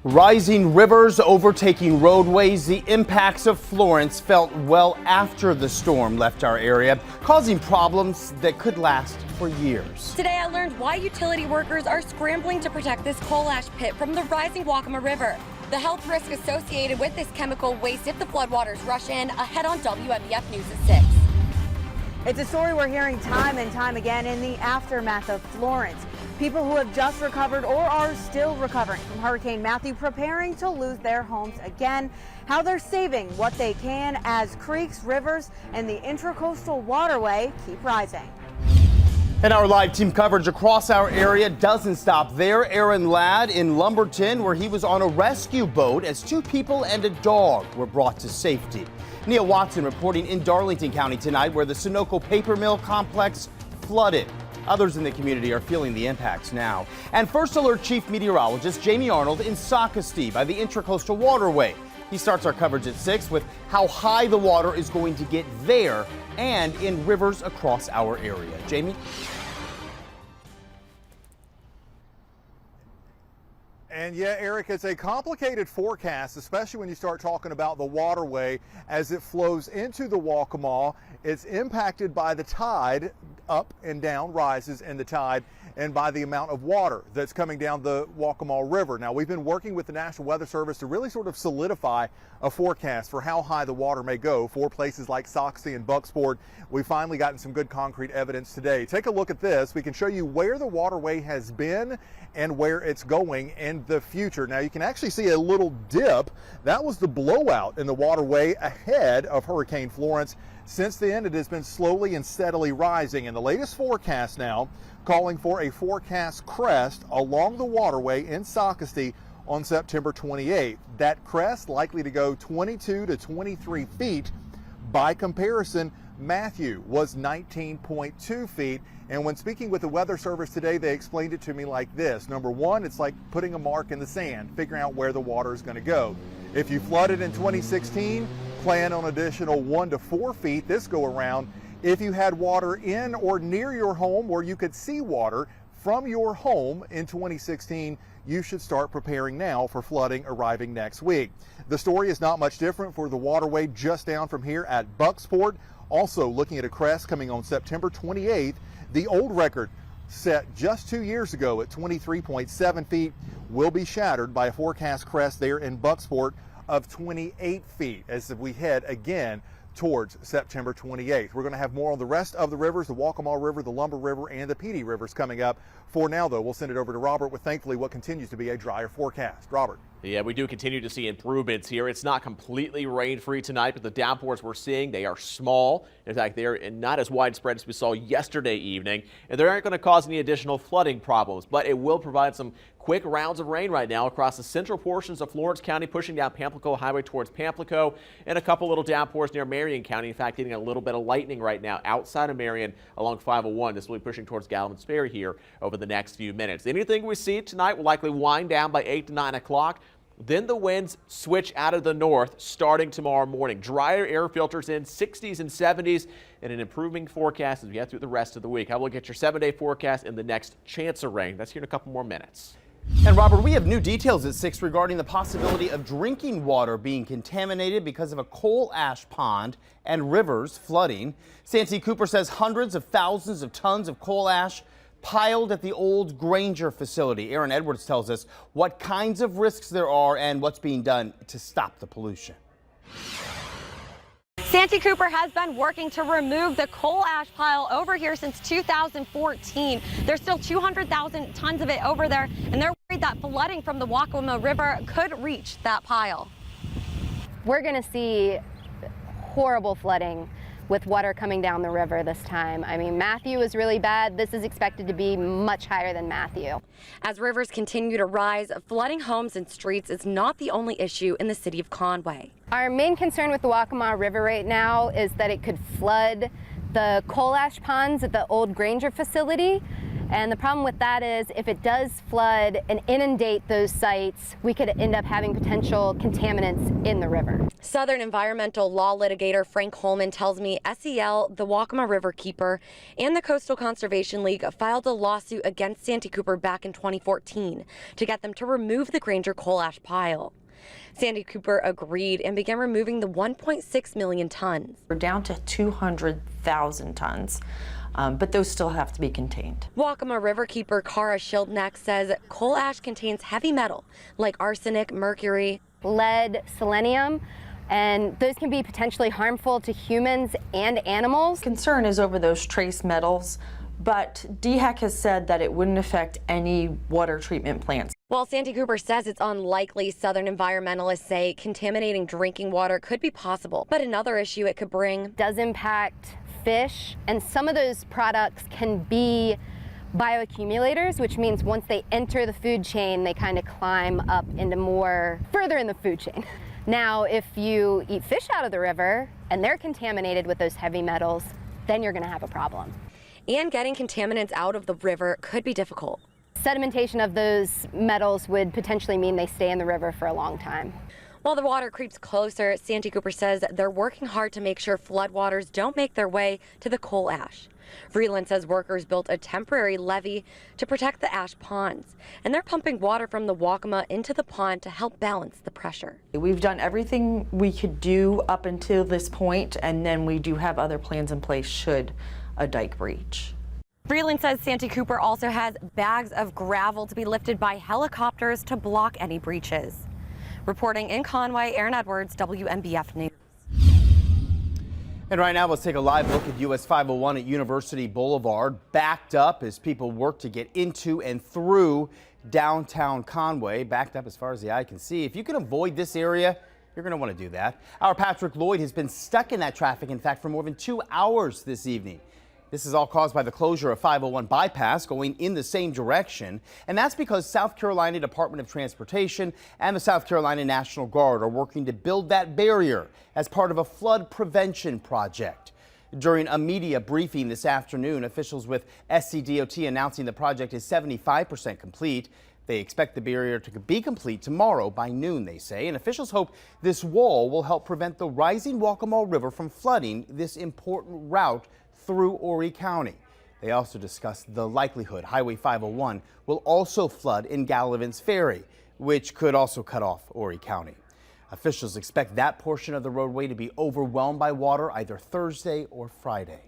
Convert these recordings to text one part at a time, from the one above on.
Rising rivers overtaking roadways. The impacts of Florence felt well after the storm left our area, causing problems that could last for years. Today I learned why utility workers are scrambling to protect this coal ash pit from the rising Waccamaw River. The health risk associated with this chemical waste if the floodwaters rush in. Ahead on WMBF News at 6. It's a story we're hearing time and time again in the aftermath of Florence. People who have just recovered or are still recovering from Hurricane Matthew preparing to lose their homes again. How they're saving what they can as creeks, rivers, and the intracoastal waterway keep rising. And our live team coverage across our area doesn't stop there. Aaron Ladd in Lumberton, where he was on a rescue boat as two people and a dog were brought to safety. Neil Watson reporting in Darlington County tonight, where the Sunoco paper mill complex flooded. Others in the community are feeling the impacts now. And First Alert Chief Meteorologist Jamie Arnold in Socastee by the Intracoastal Waterway. He starts our coverage at 6 with how high the water is going to get there and in rivers across our area. Jamie? And yeah, Eric, it's a complicated forecast, especially when you start talking about the waterway as it flows into the Waccamaw. It's impacted by the tide, up and down, rises in the tide, and by the amount of water that's coming down the Waccamaw River. Now, we've been working with the National Weather Service to really sort of solidify a forecast for how high the water may go for places like Socastee and Bucksport. We've finally gotten some good concrete evidence today. Take a look at this. We can show you where the waterway has been and where it's going in the future. Now, you can actually see a little dip. That was the blowout in the waterway ahead of Hurricane Florence. Since then, it has been slowly and steadily rising. And the latest forecast now calling for a forecast crest along the waterway in Socastee on September 28th. That crest likely to go 22 to 23 feet. By comparison, Matthew was 19.2 feet. And when speaking with the Weather Service today, they explained it to me like this. Number one, it's like putting a mark in the sand, figuring out where the water is going to go. If you flooded in 2016, plan on additional 1 to 4 feet this go around. If you had water in or near your home where you could see water from your home in 2016, you should start preparing now for flooding arriving next week. The story is not much different for the waterway just down from here at Bucksport. Also looking at a crest coming on September 28th. The old record set just 2 years ago at 23.7 feet will be shattered by a forecast crest there in Bucksport of 28 feet as we head again towards September 28th. We're going to have more on the rest of the rivers, the Waccamaw River, the Lumber River, and the Petey Rivers coming up. For now, though, we'll send it over to Robert with thankfully what continues to be a drier forecast. Robert. Yeah, we do continue to see improvements here. It's not completely rain-free tonight, but the downpours we're seeing, they are small. In fact, they're not as widespread as we saw yesterday evening, and they aren't going to cause any additional flooding problems, but it will provide some quick rounds of rain right now across the central portions of Florence County, pushing down Pamplico Highway towards Pamplico, and a couple little downpours near Marion County. In fact, getting a little bit of lightning right now outside of Marion along 501. This will be pushing towards Galvin Sperry here over the next few minutes. Anything we see tonight will likely wind down by 8 to 9 o'clock. Then the winds switch out of the north starting tomorrow morning. Drier air filters in 60s and 70s and an improving forecast as we get through the rest of the week. I will get your 7-day forecast and the next chance of rain. That's here in a couple more minutes. And Robert, we have new details at 6 regarding the possibility of drinking water being contaminated because of a coal ash pond and rivers flooding. Santee Cooper says hundreds of thousands of tons of coal ash piled at the old Granger facility. Aaron Edwards tells us what kinds of risks there are and what's being done to stop the pollution. Santee Cooper has been working to remove the coal ash pile over here since 2014. There's still 200,000 tons of it over there, and they're worried that flooding from the Waccamaw River could reach that pile. We're going to see horrible flooding with water coming down the river this time. I mean, Matthew is really bad. This is expected to be much higher than Matthew. As rivers continue to rise, flooding homes and streets is not the only issue in the city of Conway. Our main concern with the Waccamaw River right now is that it could flood the coal ash ponds at the old Granger facility. And the problem with that is if it does flood and inundate those sites, we could end up having potential contaminants in the river. Southern environmental law litigator Frank Holman tells me SEL, the Waccamaw River Keeper, and the Coastal Conservation League filed a lawsuit against Santee Cooper back in 2014 to get them to remove the Granger coal ash pile. Santee Cooper agreed and began removing the 1.6 million tons. We're down to 200,000 tons. But those still have to be contained. Waccamaw Riverkeeper Cara Schildknecht says coal ash contains heavy metal like arsenic, mercury, lead, selenium, and those can be potentially harmful to humans and animals. Concern is over those trace metals, but DHEC has said that it wouldn't affect any water treatment plants. While Santee Cooper says it's unlikely, Southern environmentalists say contaminating drinking water could be possible. But another issue it could bring does impact fish, and some of those products can be bioaccumulators, which means once they enter the food chain, they kind of climb up into further in the food chain. Now, if you eat fish out of the river and they're contaminated with those heavy metals, then you're going to have a problem. And getting contaminants out of the river could be difficult. Sedimentation of those metals would potentially mean they stay in the river for a long time. While the water creeps closer, Santee Cooper says they're working hard to make sure floodwaters don't make their way to the coal ash. Vreeland says workers built a temporary levee to protect the ash ponds, and they're pumping water from the Waccamaw into the pond to help balance the pressure. We've done everything we could do up until this point, and then we do have other plans in place should a dike breach. Vreeland says Santee Cooper also has bags of gravel to be lifted by helicopters to block any breaches. Reporting in Conway, Aaron Edwards, WMBF News. And right now, let's take a live look at US 501 at University Boulevard, backed up as people work to get into and through downtown Conway, backed up as far as the eye can see. If you can avoid this area, you're going to want to do that. Our Patrick Lloyd has been stuck in that traffic, in fact, for more than 2 hours this evening. This is all caused by the closure of 501 bypass going in the same direction. And that's because South Carolina Department of Transportation and the South Carolina National Guard are working to build that barrier as part of a flood prevention project. During a media briefing this afternoon, officials with SCDOT announcing the project is 75% complete. They expect the barrier to be complete tomorrow by noon, they say. And officials hope this wall will help prevent the rising Waccamaw River from flooding this important route through Horry County. They also discussed the likelihood Highway 501 will also flood in Gallivan's Ferry, which could also cut off Horry County. Officials expect that portion of the roadway to be overwhelmed by water either Thursday or Friday.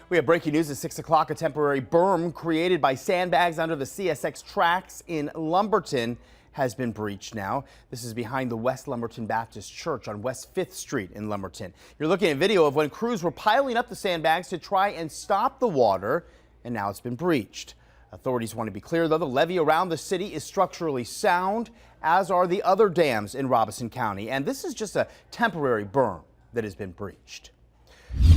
We have breaking news at 6 o'clock. A temporary berm created by sandbags under the CSX tracks in Lumberton has been breached now. This is behind the West Lumberton Baptist Church on West 5th Street in Lumberton. You're looking at video of when crews were piling up the sandbags to try and stop the water, and now it's been breached. Authorities want to be clear, though, the levee around the city is structurally sound, as are the other dams in Robeson County, and this is just a temporary berm that has been breached.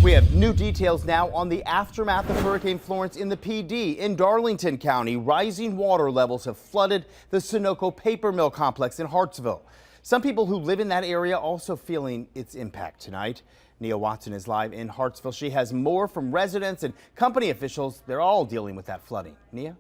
We have new details now on the aftermath of Hurricane Florence in the PD. In Darlington County, rising water levels have flooded the Sunoco paper mill complex in Hartsville. Some people who live in that area also feeling its impact tonight. Nia Watson is live in Hartsville. She has more from residents and company officials. They're all dealing with that flooding. Nia?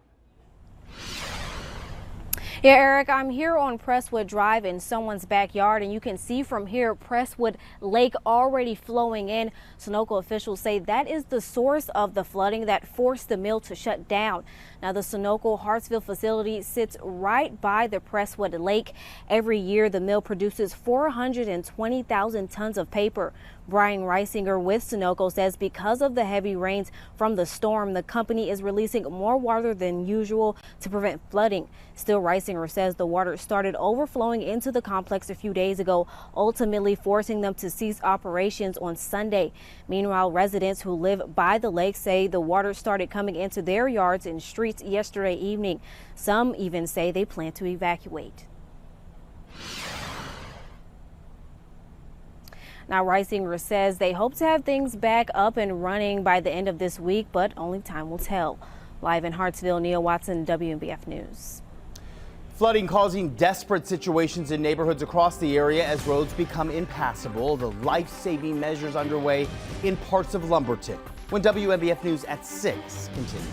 Yeah, Eric, I'm here on Presswood Drive in someone's backyard, and you can see from here Presswood Lake already flowing in. Sunoco officials say that is the source of the flooding that forced the mill to shut down. Now, the Sunoco Hartsville facility sits right by the Presswood Lake. Every year, the mill produces 420,000 tons of paper. Brian Reisinger with Sunoco says because of the heavy rains from the storm, the company is releasing more water than usual to prevent flooding. Still, Reisinger says the water started overflowing into the complex a few days ago, ultimately forcing them to cease operations on Sunday. Meanwhile, residents who live by the lake say the water started coming into their yards and streets yesterday evening. Some even say they plan to evacuate. Now, Reisinger says they hope to have things back up and running by the end of this week, but only time will tell. Live in Hartsville, Nia Watson, WMBF News. Flooding causing desperate situations in neighborhoods across the area as roads become impassable. The life-saving measures underway in parts of Lumberton. when WNBF News at 6 continues.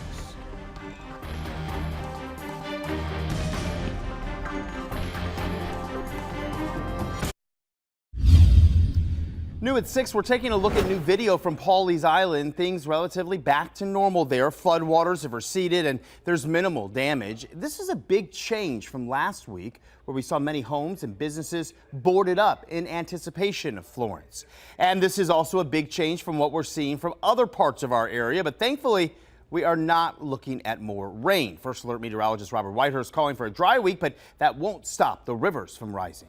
New at 6, we're taking a look at new video from Pawleys Island. Things relatively back to normal there. Floodwaters have receded and there's minimal damage. This is a big change from last week where we saw many homes and businesses boarded up in anticipation of Florence. And this is also a big change from what we're seeing from other parts of our area. But thankfully, we are not looking at more rain. First Alert meteorologist Robert Whitehurst calling for a dry week, but that won't stop the rivers from rising.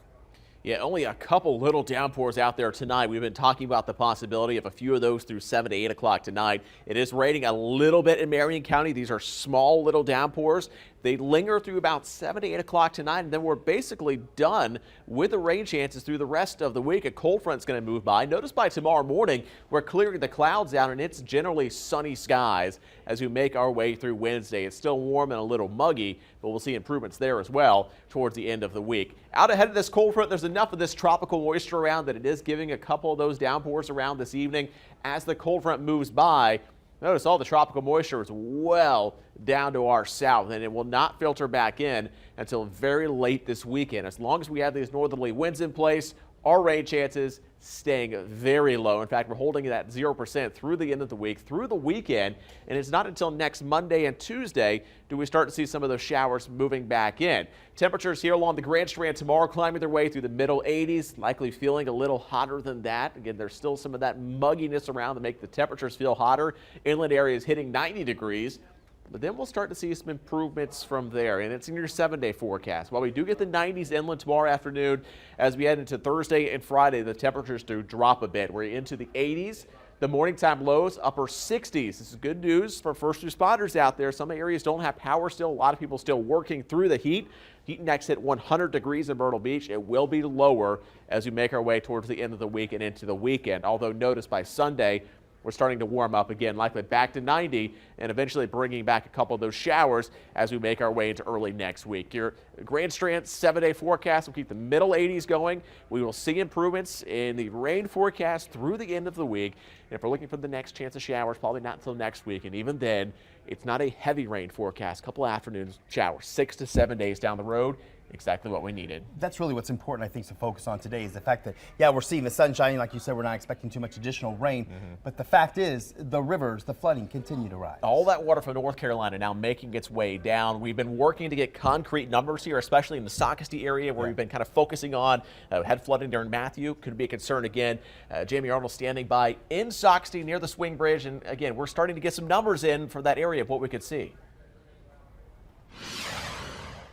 Yeah, only a couple little downpours out there tonight. We've been talking about the possibility of a few of those through 7 to 8 o'clock tonight. It is raining a little bit in Marion County. These are small little downpours. They linger through about 7 to 8 o'clock tonight, and then we're basically done with the rain chances through the rest of the week. A cold front's going to move by. Notice by tomorrow morning, we're clearing the clouds out, and it's generally sunny skies as we make our way through Wednesday. It's still warm and a little muggy, but we'll see improvements there as well towards the end of the week. Out ahead of this cold front, there's enough of this tropical moisture around that it is giving a couple of those downpours around this evening. As the cold front moves by, notice all the tropical moisture is well down to our south, and it will not filter back in until very late this weekend. As long as we have these northerly winds in place, our rain chances staying very low. In fact, we're holding it at 0% through the end of the week, through the weekend, and it's not until next Monday and Tuesday do we start to see some of those showers moving back in. Temperatures here along the Grand Strand tomorrow climbing their way through the middle 80s, likely feeling a little hotter than that. Again, there's still some of that mugginess around to make the temperatures feel hotter. Inland areas hitting 90 degrees. But then we'll start to see some improvements from there, and it's in your 7-day forecast. While we do get the 90s inland tomorrow afternoon, as we head into Thursday and Friday, the temperatures do drop a bit. We're into the 80s. The morning time lows, upper 60s. This is good news for first responders out there. Some areas don't have power still. A lot of people still working through the heat. Heat index hit 100 degrees in Myrtle Beach. It will be lower as we make our way towards the end of the week and into the weekend. Although notice by Sunday, we're starting to warm up again, likely back to 90, and eventually bringing back a couple of those showers as we make our way into early next week. Your Grand Strand 7-day forecast will keep the middle 80s going. We will see improvements in the rain forecast through the end of the week. And if we're looking for the next chance of showers, probably not until next week. And even then, it's not a heavy rain forecast. A couple afternoons showers, 6 to 7 days down the road. Exactly what we needed. That's really what's important, I think, to focus on today is the fact that, yeah, we're seeing the sun shining. Like you said, we're not expecting too much additional rain. But the fact is, the rivers, the flooding continue to rise. All that water from North Carolina now making its way down. We've been working to get concrete numbers here, especially in the Socastee area where we've been kind of focusing on had flooding during Matthew. Could be a concern again. Jamie Arnold standing by in Socastee near the Swing Bridge. And again, we're starting to get some numbers in for that area of what we could see.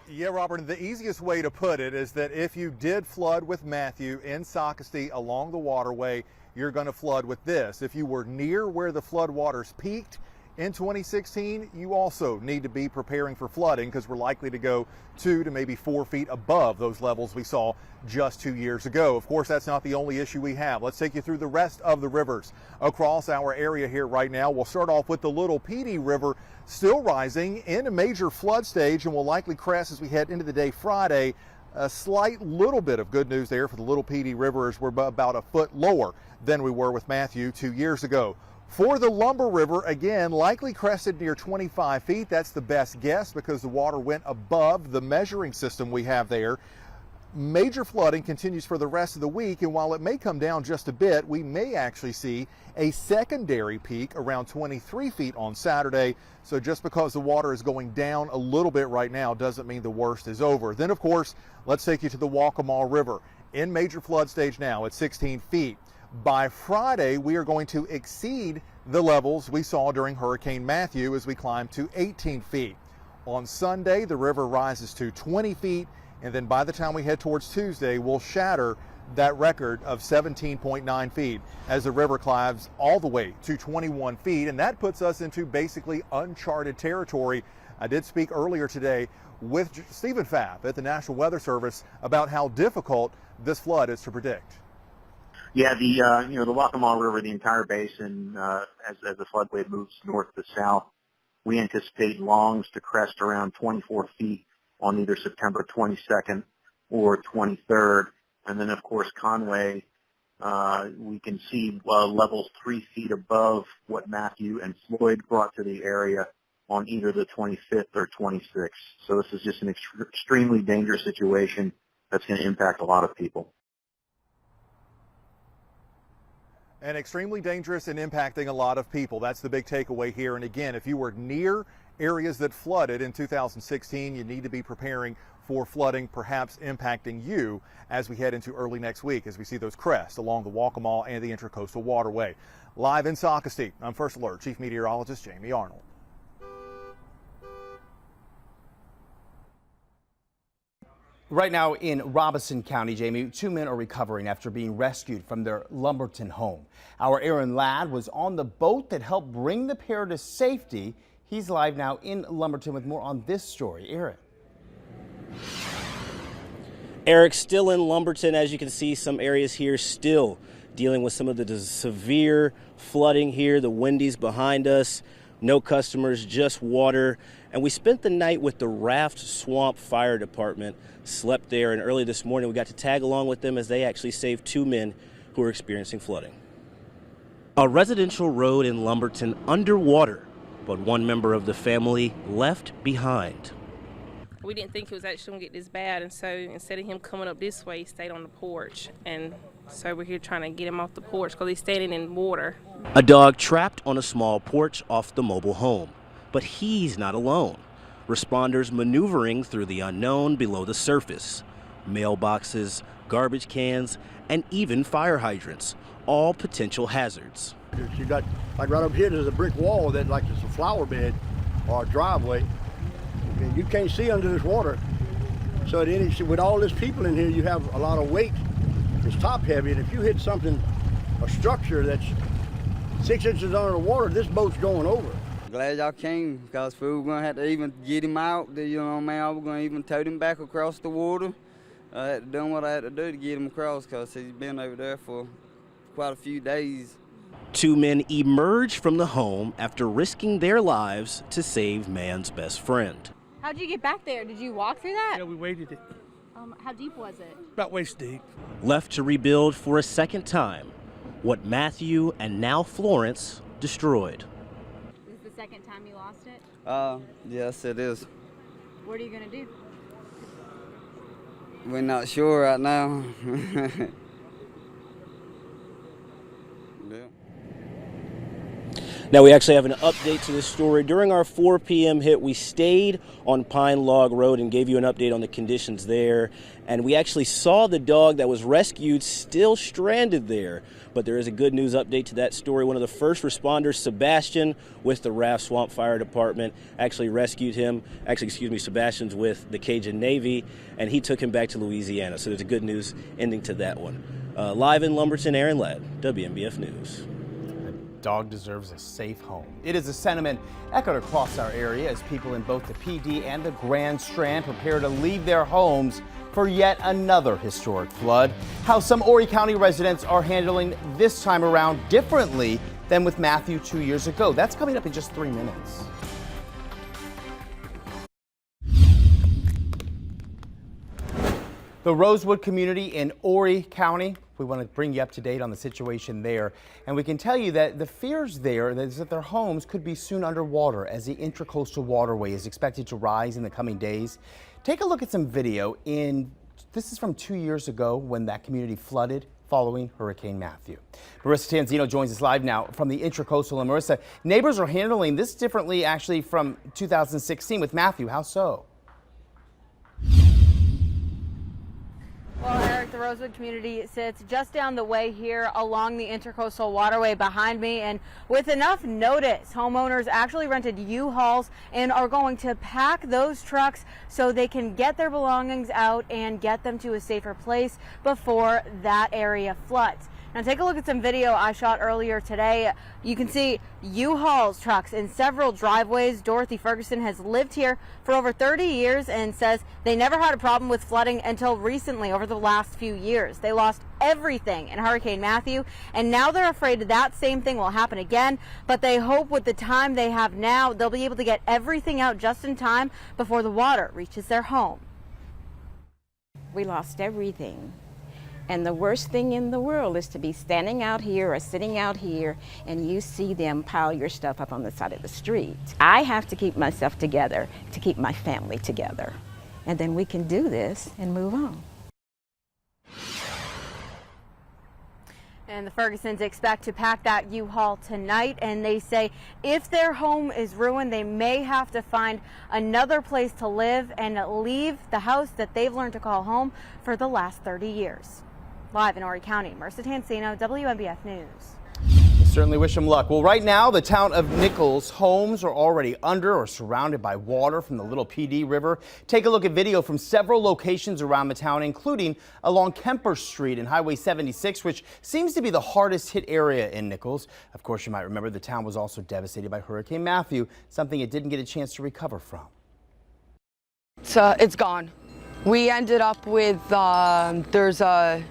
Yeah, Robert, the easiest way to put it is that if you did flood with Matthew in Socastee along the waterway, you're going to flood with this. If you were near where the flood waters peaked in 2016, you also need to be preparing for flooding because we're likely to go 2 to maybe 4 feet above those levels we saw just 2 years ago. Of course, that's not the only issue we have. Let's take you through the rest of the rivers across our area here right now. We'll start off with the Little Petey River still rising in a major flood stage and will likely crest as we head into the day Friday. A slight little bit of good news there for the Little Petey River as we're about a foot lower than we were with Matthew 2 years ago. For the Lumber River, again, likely crested near 25 feet. That's the best guess because the water went above the measuring system we have there. Major flooding continues for the rest of the week, and while it may come down just a bit, we may actually see a secondary peak around 23 feet on Saturday. So just because the water is going down a little bit right now doesn't mean the worst is over. Then, of course, let's take you to the Waccamaw River in major flood stage now at 16 feet. By Friday, we are going to exceed the levels we saw during Hurricane Matthew as we climb to 18 feet. On Sunday, the river rises to 20 feet, and then by the time we head towards Tuesday, we'll shatter that record of 17.9 feet as the river climbs all the way to 21 feet, and that puts us into basically uncharted territory. I did speak earlier today with Stephen Pfaff at the National Weather Service about how difficult this flood is to predict. Yeah, the Waccamaw River, the entire basin, as the floodway moves north to south, we anticipate longs to crest around 24 feet on either September 22nd or 23rd. And then, of course, Conway We can see levels 3 feet above what Matthew and Floyd brought to the area on either the 25th or 26th. So this is just an extremely dangerous situation that's going to impact a lot of people. And extremely dangerous and impacting a lot of people. That's the big takeaway here. And again, if you were near areas that flooded in 2016, you need to be preparing for flooding perhaps impacting you as we head into early next week, as we see those crests along the Waccamaw and the Intracoastal Waterway. Live in Socastee, I'm First Alert Chief Meteorologist Jamie Arnold. Right now in Robeson County, Jamie, 2 men are recovering after being rescued from their Lumberton home. Our Aaron Ladd was on the boat that helped bring the pair to safety. He's live now in Lumberton with more on this story. Aaron. Eric, still in Lumberton. As you can see, some areas here still dealing with some of the severe flooding here. The Wendy's behind us. No customers, just water. And we spent the night with the Raft Swamp Fire Department, slept there, and early this morning we got to tag along with them as they actually saved 2 men who were experiencing flooding. A residential road in Lumberton underwater, but one member of the family left behind. We didn't think it was actually going to get this bad, and so instead of him coming up this way, he stayed on the porch. And so we're here trying to get him off the porch because he's standing in water. A dog trapped on a small porch off the mobile home. But he's not alone. Responders maneuvering through the unknown below the surface. Mailboxes, garbage cans, and even fire hydrants, all potential hazards. You got, like right up here, there's a brick wall that like it's a flower bed or a driveway. And you can't see under this water. So with all these people in here, you have a lot of weight. It's top heavy, and if you hit something, a structure that's 6 inches under the water, this boat's going over. Glad y'all came, because we were going to have to even get him out. You know, man, I was going to even tote him back across the water. I had to do what I had to do to get him across, because he's been over there for quite a few days. 2 men emerged from the home after risking their lives to save man's best friend. How'd you get back there? Did you walk through that? Yeah, we waded it. How deep was it? About waist deep. Left to rebuild for a second time what Matthew and now Florence destroyed. This is the second time you lost it? Yes, it is. What are you going to do? We're not sure right now. Yeah. Now we actually have an update to this story. During our 4 p.m. hit, we stayed on Pine Log Road and gave you an update on the conditions there. And we actually saw the dog that was rescued still stranded there. But there is a good news update to that story. One of the first responders, Sebastian, with the Raft Swamp Fire Department, actually rescued him. Sebastian's with the Cajun Navy, and he took him back to Louisiana. So there's a good news ending to that one. Live in Lumberton, Aaron Ladd, WMBF News. Dog deserves a safe home. It is a sentiment echoed across our area as people in both the PD and the Grand Strand prepare to leave their homes for yet another historic flood. How some Horry County residents are handling this time around differently than with Matthew 2 years ago. That's coming up in just 3 minutes. The Rosewood community in Horry County, we want to bring you up to date on the situation there. And we can tell you that the fears there is that their homes could be soon underwater as the Intracoastal Waterway is expected to rise in the coming days. Take a look at some video. This is from 2 years ago when that community flooded following Hurricane Matthew. Marissa Tanzino joins us live now from the Intracoastal. And Marissa, neighbors are handling this differently actually from 2016 with Matthew. How so? Well, Eric, the Rosewood community sits just down the way here along the Intracoastal Waterway behind me, and with enough notice, homeowners actually rented U-Hauls and are going to pack those trucks so they can get their belongings out and get them to a safer place before that area floods. Now take a look at some video I shot earlier today. You can see U-Hauls trucks in several driveways. Dorothy Ferguson has lived here for over 30 years and says they never had a problem with flooding until recently over the last few years. They lost everything in Hurricane Matthew, and now they're afraid that same thing will happen again, but they hope with the time they have now, they'll be able to get everything out just in time before the water reaches their home. We lost everything. And the worst thing in the world is to be standing out here or sitting out here and you see them pile your stuff up on the side of the street. I have to keep myself together to keep my family together. And then we can do this and move on. And the Fergusons expect to pack that U-Haul tonight, and they say if their home is ruined, they may have to find another place to live and leave the house that they've learned to call home for the last 30 years. Live in Horry County, Marissa Tansino, WNBF News. Certainly wish them luck. Well, right now, the town of Nichols homes are already under or surrounded by water from the Little PD River. Take a look at video from several locations around the town, including along Kemper Street and Highway 76, which seems to be the hardest hit area in Nichols. Of course, you might remember the town was also devastated by Hurricane Matthew, something it didn't get a chance to recover from. It's gone. We ended up with, there's a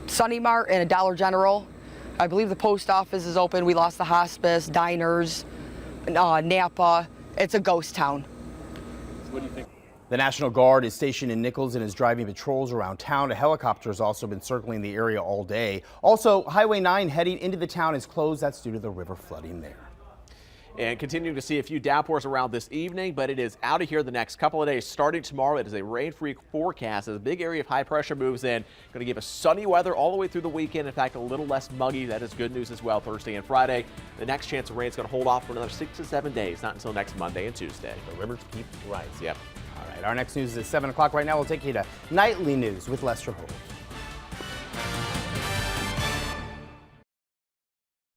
Sunny Mart and a Dollar General. I believe the post office is open. We lost the hospice, diners, Napa. It's a ghost town. What do you think? The National Guard is stationed in Nichols and is driving patrols around town. A helicopter has also been circling the area all day. Also, Highway 9 heading into the town is closed. That's due to the river flooding there. And continuing to see a few downpours around this evening, but it is out of here the next couple of days. Starting tomorrow, it is a rain-free forecast as a big area of high pressure moves in. Going to give us sunny weather all the way through the weekend. In fact, a little less muggy. That is good news as well Thursday and Friday. The next chance of rain is going to hold off for another 6 to 7 days, not until next Monday and Tuesday. The rivers keep rising. Yep. All right, our next news is at 7 o'clock. Right now, we'll take you to nightly news with Lester Holt.